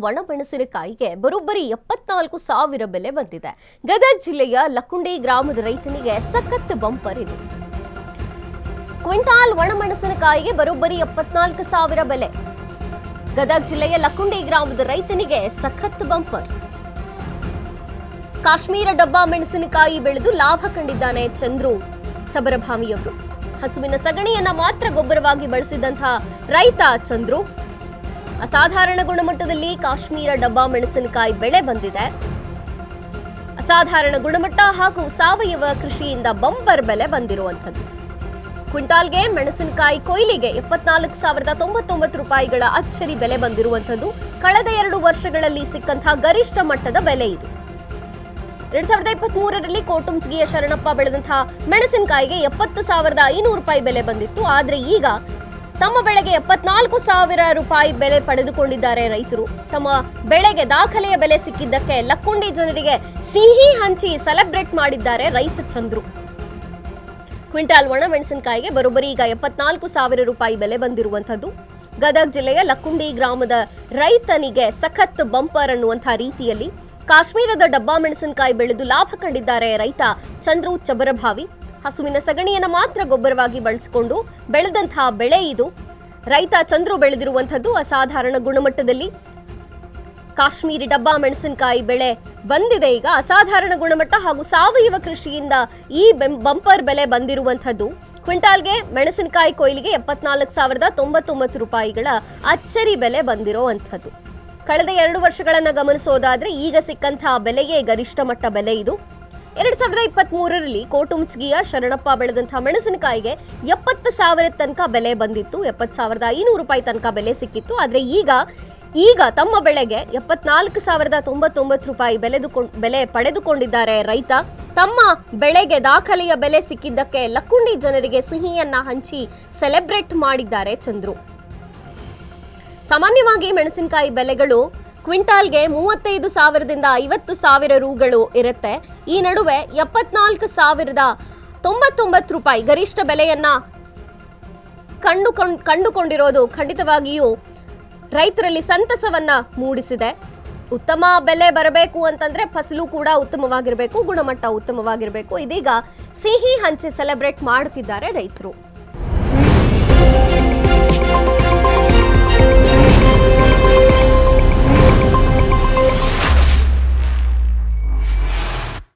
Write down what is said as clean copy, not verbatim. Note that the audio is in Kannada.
ಒಣಮೆಣಸಿನಕಾಯಿಗೆ ಬರೋಬ್ಬರಿ 74,000 ಬೆಲೆ ಬಂದಿದೆ. ಗದಗ ಜಿಲ್ಲೆಯ ಲಕ್ಕುಂಡಿ ಗ್ರಾಮದ ರೈತನಿಗೆ ಸಖತ್ ಬಂಪರ್ ಇದು. ಕ್ವಿಂಟಾಲ್ ಒಣಮೆಣಸಿನಕಾಯಿಗೆ ಬರೋಬ್ಬರಿ 74,000 ಬೆಲೆ. ಗದಗ ಜಿಲ್ಲೆಯ ಲಕ್ಕುಂಡಿ ಗ್ರಾಮದ ರೈತನಿಗೆ ಸಖತ್ ಬಂಪರ್. ಕಾಶ್ಮೀರ ಡಬ್ಬಾ ಮೆಣಸಿನಕಾಯಿ ಬೆಳೆದು ಲಾಭ ಕಂಡಿದ್ದಾನೆ ಚಂದ್ರು ಚಬರಭಾಮಿಯವರು. ಹಸುವಿನ ಸಗಣಿಯನ್ನ ಮಾತ್ರ ಗೊಬ್ಬರವಾಗಿ ಬಳಸಿದಂತಹ ರೈತ ಚಂದ್ರು ಅಸಾಧಾರಣ ಗುಣಮಟ್ಟದಲ್ಲಿ ಕಾಶ್ಮೀರ ಡಬ್ಬಾ ಮೆಣಸಿನಕಾಯಿ ಬೆಳೆ ಬಂದಿದೆ. ಅಸಾಧಾರಣ ಗುಣಮಟ್ಟ ಹಾಗೂ ಸಾವಯವ ಕೃಷಿಯಿಂದ ಬಂಪರ್ ಬೆಲೆ ಬಂದಿರುವಂಥದ್ದು. ಕ್ವಿಂಟಾಲ್ಗೆ ಮೆಣಸಿನಕಾಯಿ ಕೊಯ್ಲಿಗೆ 74,099 ರೂಪಾಯಿಗಳ ಅಚ್ಚರಿ ಬೆಲೆ ಬಂದಿರುವಂಥದ್ದು. ಕಳೆದ 2 ವರ್ಷಗಳಲ್ಲಿ ಸಿಕ್ಕಂತಹ ಗರಿಷ್ಠ ಮಟ್ಟದ ಬೆಲೆ ಇದು. 2023ರಲ್ಲಿ ಕೋಟುಂಚಗಿಯ ಶರಣಪ್ಪ ಬೆಳೆದಂತಹ ಮೆಣಸಿನಕಾಯಿಗೆ 70,500 ರೂಪಾಯಿ ಬೆಲೆ ಬಂದಿತ್ತು. ಆದರೆ ಈಗ ತಮ್ಮ ಬೆಳೆಗೆ 74,000 ರೂಪಾಯಿ ಬೆಲೆ ಪಡೆದುಕೊಂಡಿದ್ದಾರೆ ರೈತರು. ತಮ್ಮ ಬೆಳೆಗೆ ದಾಖಲೆಯ ಬೆಲೆ ಸಿಕ್ಕಿದ್ದಕ್ಕೆ ಲಕ್ಕುಂಡಿ ಜನರಿಗೆ ಸಿಹಿ ಹಂಚಿ ಸೆಲೆಬ್ರೇಟ್ ಮಾಡಿದ್ದಾರೆ ರೈತ ಚಂದ್ರು. ಕ್ವಿಂಟಾಲ್ ಒಣ ಮೆಣಸಿನಕಾಯಿಗೆ ಬರೋಬ್ಬರಿ ಈಗ 74,000 ರೂಪಾಯಿ ಬೆಲೆ ಬಂದಿರುವಂಥದ್ದು. ಗದಗ ಜಿಲ್ಲೆಯ ಲಕ್ಕುಂಡಿ ಗ್ರಾಮದ ರೈತನಿಗೆ ಸಖತ್ ಬಂಪರ್ ಅನ್ನುವಂಥ ರೀತಿಯಲ್ಲಿ ಕಾಶ್ಮೀರದ ಡಬ್ಬಾ ಮೆಣಸಿನಕಾಯಿ ಬೆಳೆದು ಲಾಭ ಕಂಡಿದ್ದಾರೆ ರೈತ ಚಂದ್ರು ಚಬರಭಾವಿ. ಹಸುವಿನ ಸಗಣಿಯನ್ನು ಮಾತ್ರ ಗೊಬ್ಬರವಾಗಿ ಬಳಸಿಕೊಂಡು ಬೆಳೆದಂತಹ ಬೆಳೆ ಇದು. ರೈತ ಚಂದ್ರು ಬೆಳೆದಿರುವಂಥದ್ದು ಅಸಾಧಾರಣ ಗುಣಮಟ್ಟದಲ್ಲಿ ಕಾಶ್ಮೀರಿ ಡಬ್ಬಾ ಮೆಣಸಿನಕಾಯಿ ಬೆಳೆ ಬಂದಿದೆ. ಈಗ ಅಸಾಧಾರಣ ಗುಣಮಟ್ಟ ಹಾಗೂ ಸಾವಯವ ಕೃಷಿಯಿಂದ ಈ ಬಂಪರ್ ಬೆಲೆ ಬಂದಿರುವಂಥದ್ದು. ಕ್ವಿಂಟಾಲ್ಗೆ ಮೆಣಸಿನಕಾಯಿ ಕೊಯ್ಲಿಗೆ 74,099 ರೂಪಾಯಿಗಳ ಅಚ್ಚರಿ ಬೆಲೆ ಬಂದಿರುವಂಥದ್ದು. ಕಳೆದ 2 ವರ್ಷಗಳನ್ನ ಗಮನಿಸೋದಾದ್ರೆ ಈಗ ಸಿಕ್ಕಂತಹ ಬೆಲೆಗೆ ಗರಿಷ್ಠ ಮಟ್ಟ ಬೆಲೆ ಇದು. 2023ರಲ್ಲಿ ಕೋಟುಂಚಗಿಯ ಶರಣಪ್ಪ ಬೆಳೆದಂತಹ ಮೆಣಸಿನಕಾಯಿಗೆ 70,000 ತನಕ ಬೆಲೆ ಬಂದಿತ್ತು. 70,500 ರೂಪಾಯಿ ತನಕ ಬೆಲೆ ಸಿಕ್ಕಿತ್ತು. ಆದರೆ ಈಗ ತಮ್ಮ ಬೆಳೆಗೆ 74,099 ರೂಪಾಯಿ ಬೆಲೆ ಪಡೆದುಕೊಂಡಿದ್ದಾರೆ ರೈತ. ತಮ್ಮ ಬೆಳೆಗೆ ದಾಖಲೆಯ ಬೆಲೆ ಸಿಕ್ಕಿದ್ದಕ್ಕೆ ಲಕ್ಕುಂಡಿ ಜನರಿಗೆ ಸಿಹಿಯನ್ನ ಹಂಚಿ ಸೆಲೆಬ್ರೇಟ್ ಮಾಡಿದ್ದಾರೆ ಚಂದ್ರು. ಸಾಮಾನ್ಯವಾಗಿ ಮೆಣಸಿನಕಾಯಿ ಬೆಲೆಗಳು ಕ್ವಿಂಟಾಲ್ಗೆ 35,000ದಿಂದ 50,000 ರೂಗಳು ಇರುತ್ತೆ. ಈ ನಡುವೆ 74,099 ರೂಪಾಯಿ ಗರಿಷ್ಠ ಬೆಲೆಯನ್ನ ಕಂಡುಕೊಂಡಿರೋದು ಖಂಡಿತವಾಗಿಯೂ ರೈತರಲ್ಲಿ ಸಂತಸವನ್ನ ಮೂಡಿಸಿದೆ. ಉತ್ತಮ ಬೆಲೆ ಬರಬೇಕು ಅಂತಂದ್ರೆ ಫಸಲು ಕೂಡ ಉತ್ತಮವಾಗಿರಬೇಕು, ಗುಣಮಟ್ಟ ಉತ್ತಮವಾಗಿರಬೇಕು. ಇದೀಗ ಸಿಹಿ ಹಂಚಿ ಸೆಲೆಬ್ರೇಟ್ ಮಾಡುತ್ತಿದ್ದಾರೆ ರೈತರು.